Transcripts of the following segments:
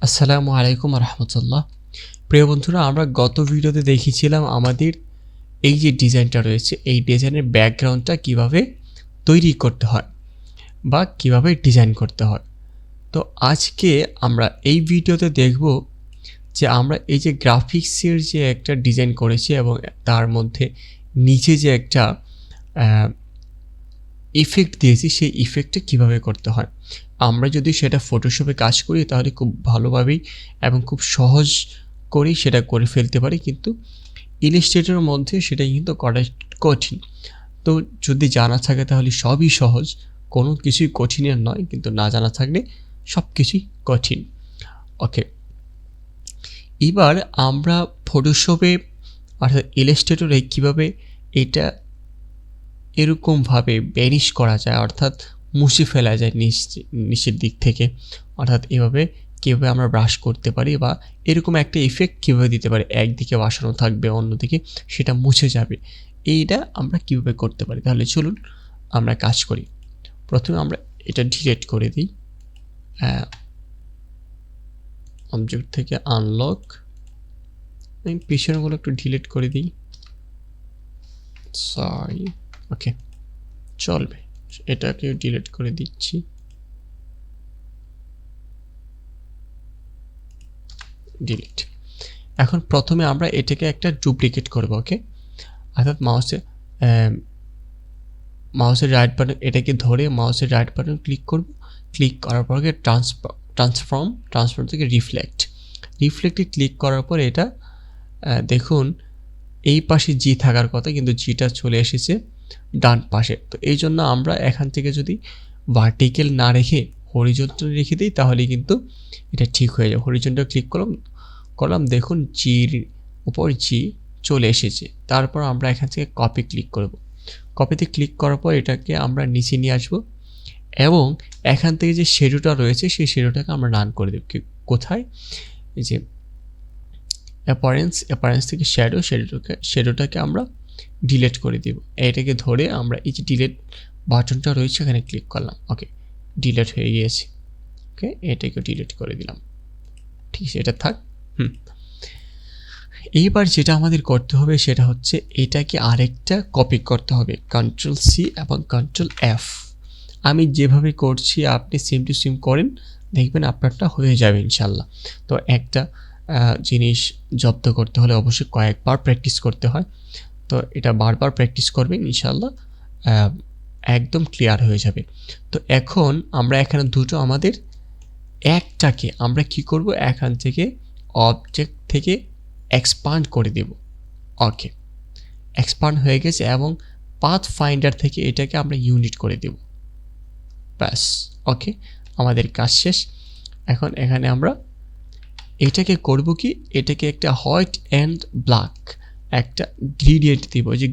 আসসালামু আলাইকুম রহমতুল্লাহ। প্রিয় বন্ধুরা, আমরা গত ভিডিওতে দেখিয়েছিলাম আমাদের এই যে ডিজাইনটা রয়েছে এই ডিজাইনের ব্যাকগ্রাউন্ডটা কিভাবে তৈরি করতে হয় বা কিভাবে ডিজাইন করতে হয়। তো আজকে আমরা এই ভিডিওতে দেখব যে আমরা এই যে গ্রাফিক্সের যে একটা ডিজাইন করেছি এবং তার মধ্যে নিচে যে একটা ইফেক্ট দিয়েছি সেই ইফেক্টটা কিভাবে করতে হয়। আমরা যদি সেটা ফটোশপে কাজ করি তাহলে খুব ভালোভাবেই এবং খুব সহজ করেই সেটা করে ফেলতে পারি, কিন্তু ইলাস্ট্রেটরের মধ্যে সেটা কিন্তু করা কঠিন। তো যদি জানা থাকে তাহলে সবই সহজ, কোনো কিছুই কঠিনের নয়, কিন্তু না জানা থাকলে সব কিছুই কঠিন। ওকে, এবার আমরা ফটোশপে অর্থাৎ ইলাস্ট্রেটরে কীভাবে এটা এরকমভাবে ব্যানিশ করা যায়, অর্থাৎ মুছে ফেলা যায় নিচের দিক থেকে, অর্থাৎ এভাবে কীভাবে আমরা ব্রাশ করতে পারি বা এরকম একটা ইফেক্ট কীভাবে দিতে পারি, একদিকে বসানো থাকবে অন্যদিকে সেটা মুছে যাবে, এইটা আমরা কীভাবে করতে পারি। তাহলে চলুন আমরা কাজ করি। প্রথমে আমরা এটা ডিলিট করে দিই, অবজেক্ট থেকে আনলক, আমি পিছনেগুলো একটু ডিলিট করে দিই, সরি। ওকে, চলবে, এটাকে ডিলিট করে দিচ্ছি। ডিলিট। এখন প্রথমে আমরা এটাকে একটা ডুপ্লিকেট করব। ওকে, অর্থাৎ মাউসের রাইট বাটন এটাকে ধরে মাউসের রাইট বাটন ক্লিক করব, ক্লিক করার পর ট্রান্সফর্ম থেকে রিফ্লেক্টে ক্লিক করার পর এটা দেখুন এই পাশে জি থাকার কথা, কিন্তু জিটা চলে এসেছে ডান পাশে। তো এই জন্য আমরা এখান থেকে যদি ভার্টিক্যাল না রেখে হরিজন্টাল রেখে দিই তাহলে কিন্তু এটা ঠিক হয়ে যাবে। হরিজন্টাল ক্লিক করলাম, দেখুন জির উপর জি চলে এসেছে। তারপর আমরা এখান থেকে কপি ক্লিক করব। কপিতে ক্লিক করার পর এটাকে আমরা নিচে নিয়ে আসব এবং এখান থেকে যে শ্যাডোটা রয়েছে সেই শ্যাডোটাকে আমরা রান করে দেব। কোথায়? এই যে অ্যাপারেন্স থেকে শ্যাডোটাকে আমরা ডিলিট করে দেব। এটাকে ধরে আমরা এই যে ডিলিট বাটনটা রয়েছে এখানে ক্লিক করলাম। ওকে, ডিলিট হয়ে গিয়েছে। ওকে, এটাকে ডিলিট করে দিলাম। ঠিক আছে, এটা থাক। এইবার যেটা আমাদের করতে হবে সেটা হচ্ছে এটাকে আরেকটা কপি করতে হবে, Ctrl+C এবং Ctrl+F। আমি যেভাবে করছি আপনি সেম টু সেম করেন, দেখবেন আপনারটা হয়ে যাবে ইনশাল্লাহ। তো একটা জিনিস জব্দ করতে হলে অবশ্যই কয়েকবার প্র্যাকটিস করতে হয়, তো এটা বারবার প্র্যাকটিস করবেন ইনশাল্লাহ একদম ক্লিয়ার হয়ে যাবে। তো এখন আমরা এখানে দুটো আমাদের একটাকে আমরা কি করব, এখান থেকে অবজেক্ট থেকে এক্সপান্ড করে দেব। ওকে, এক্সপান্ড হয়ে গেছে এবং পাথ ফাইন্ডার থেকে এটাকে আমরা ইউনিট করে দেব। ব্যাস, ওকে, আমাদের কাজ শেষ। এখন এখানে আমরা এটাকে করব কি, এটাকে একটা হোয়াইট অ্যান্ড ব্ল্যাক একটা গ্রেডিয়েন্ট দিব। যে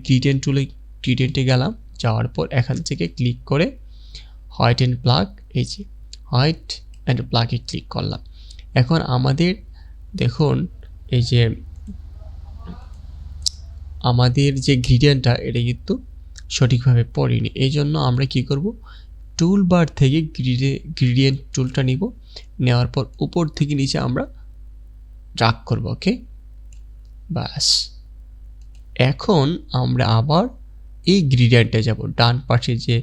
গ্রেডিয়েন্টে গেলাম, যাওয়ার পর এখান থেকে ক্লিক করে হোয়াইট অ্যান্ড ব্ল্যাক, এই যে হোয়াইট অ্যান্ড ব্ল্যাকে ক্লিক করলাম। এখন আমাদের দেখুন এই যে আমাদের যে গ্রেডিয়েন্টটা এটা কিন্তু সঠিকভাবে পড়েনি, এই জন্য আমরা কি করব, টুল বার থেকে গ্রেডিয়েন্ট টুলটা নিব, নেওয়ার পর উপর থেকে নিচে আমরা ড্র্যাগ করব। ওকে, বাস। এখন আমরা আবার এই গ্রেডিয়েন্টে যাব, ডান পাশে যে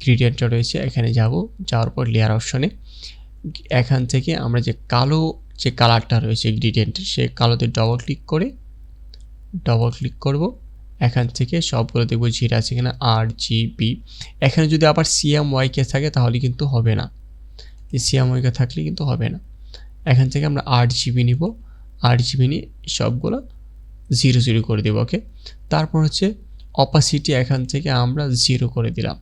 গ্রেডিয়েন্টটা রয়েছে এখানে যাব, যাওয়ার পর লেয়ার অপশনে এখান থেকে আমরা যে কালো যে কালারটা রয়েছে গ্রেডিয়েন্টের সেই কালোতে ডবল ক্লিক করব। এখান থেকে সবগুলো দেখবো যেটা আছে এখানে RGB। এখানে যদি আবার CMYK থাকে তাহলে কিন্তু হবে না, CMYK থাকলে কিন্তু হবে না। এখান থেকে আমরা RGB নিব, RGB নিয়ে সবগুলো 0 করে দেবো। ওকে, তারপর হচ্ছে অপাসিটি এখান থেকে আমরা 0 করে দিলাম,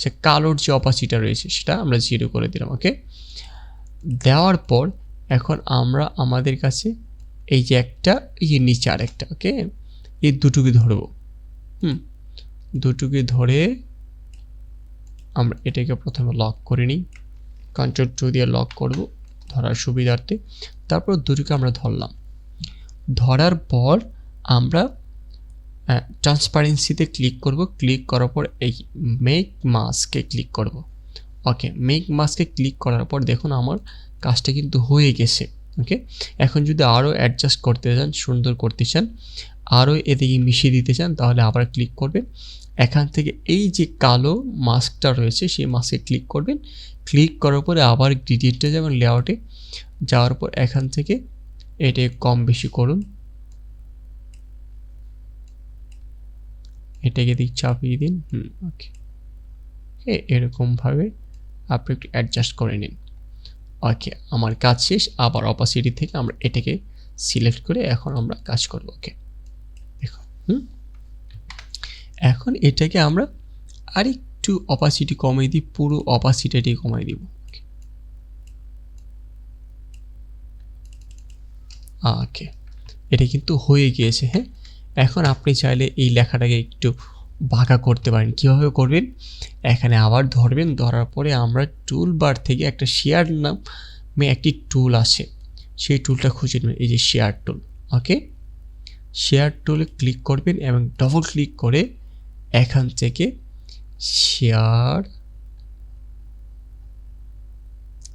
সে কালোর যে অপাসিটি রয়েছে সেটা আমরা 0 করে দিলাম। ওকে, দেওয়ার পর এখন আমরা আমাদের কাছে এই যে একটা নিচে আর একটা, ওকে, এই দুটোকে ধরবো। দুটোকে ধরে আমরা এটাকে প্রথমে লক করে নিই, Ctrl+2 দিয়ে লক করব ধরার সুবিধার্থে। তারপর দুটোকে আমরা ধরলাম, ধরার পর আমরা ট্রান্সপারেন্সিতে ক্লিক করব, ক্লিক করার পর এই মেক মাস্কে ক্লিক করব। ওকে, মেক মাস্কে ক্লিক করার পর দেখুন আমার কাজটা কিন্তু হয়ে গেছে। ওকে, এখন যদি আরও অ্যাডজাস্ট করতে চান, সুন্দর করতে চান, আরও এদিকে মিশিয়ে দিতে চান, তাহলে আবার ক্লিক করবেন। এখান থেকে এই যে কালো মাস্কটা রয়েছে সেই মাস্কে ক্লিক করবেন। ক্লিক করার পরে আবার গ্রেডিয়েন্টে যাবেন, লেআউটে যাওয়ার পর এখান থেকে এটা কম বেশি করুন, এটাকে দিক চাপিয়ে দিন। ওকে, এরকমভাবে আপনি একটু অ্যাডজাস্ট করে নিন। ওকে, আমার কাজ শেষ। আবার অপাসিটি থেকে আমরা এটাকে সিলেক্ট করে এখন আমরা কাজ করব। ওকে, দেখো এখন এটাকে আমরা আরেকটু অপাসিটি কমিয়ে দিই, পুরো অপাসিটিটি কমিয়ে দিব। ওকে, এটা কিন্তু হয়ে গিয়েছে। হ্যাঁ, এখন আপনি চাইলে এই লেখাটাকে একটু বাঁকা করতে পারেন। কীভাবে করবেন? এখানে আবার ধরবেন, ধরার পরে আমরা টুল বার থেকে একটা শেয়ার নামে একটি টুল আছে, সেই টুলটা খুঁজে নেবেন, এই যে শেয়ার টুল। ওকে, শেয়ার টুলে ক্লিক করবেন এবং ডবল ক্লিক করে এখান থেকে শেয়ার,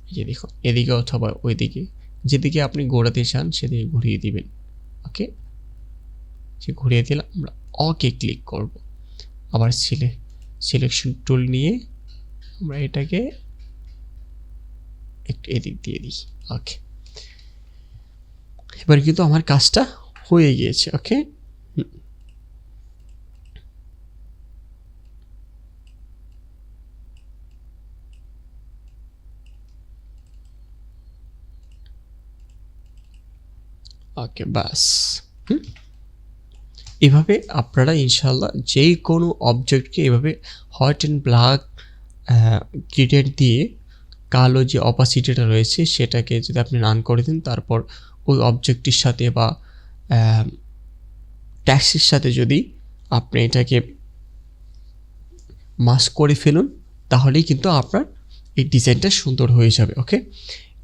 এই যে দেখুন এদিকে অথবা ওইদিকে, যেদিকে আপনি ঘোরাতে চান সেদিকে ঘুরিয়ে দিবেন। ওকে, সে ঘুরিয়ে দিলাম। আমরা ওকে ক্লিক করব। আবার সিলেকশন টুল নিয়ে আমরা এটাকে একটু এদিক দিয়ে দিই। ওকে, এবার কিন্তু আমার কাজটা হয়ে গিয়েছে। ওকে, ওকে, বাস। এভাবে আপনারা ইনশাল্লাহ যে কোনো অবজেক্টকে এভাবে হোয়াইট অ্যান্ড ব্ল্যাক গ্রেডিয়েন্ট দিয়ে কালো যে অপাসিটিটা রয়েছে সেটাকে যদি আপনি রান করে দিন, তারপর ওই অবজেক্টটির সাথে বা ট্যাক্সের সাথে যদি আপনি এটাকে মাস্ক করে ফেলুন, তাহলেই কিন্তু আপনার এই ডিজাইনটা সুন্দর হয়ে যাবে। ওকে,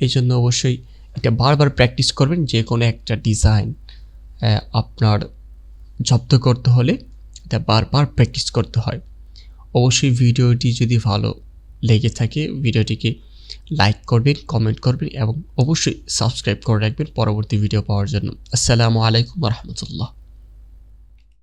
এই জন্য অবশ্যই এটা বারবার প্র্যাকটিস করবেন। যে কোনো একটা ডিজাইন আপনার জব্দ করতে হলে এটা বারবার প্র্যাকটিস করতে হয়। অবশ্যই ভিডিওটি যদি ভালো লেগে থাকে ভিডিওটিকে লাইক করবেন, কমেন্ট করবেন এবং অবশ্যই সাবস্ক্রাইব করে রাখবেন পরবর্তী ভিডিও পাওয়ার জন্য। আসসালামু আলাইকুম ওয়া রাহমাতুল্লাহ।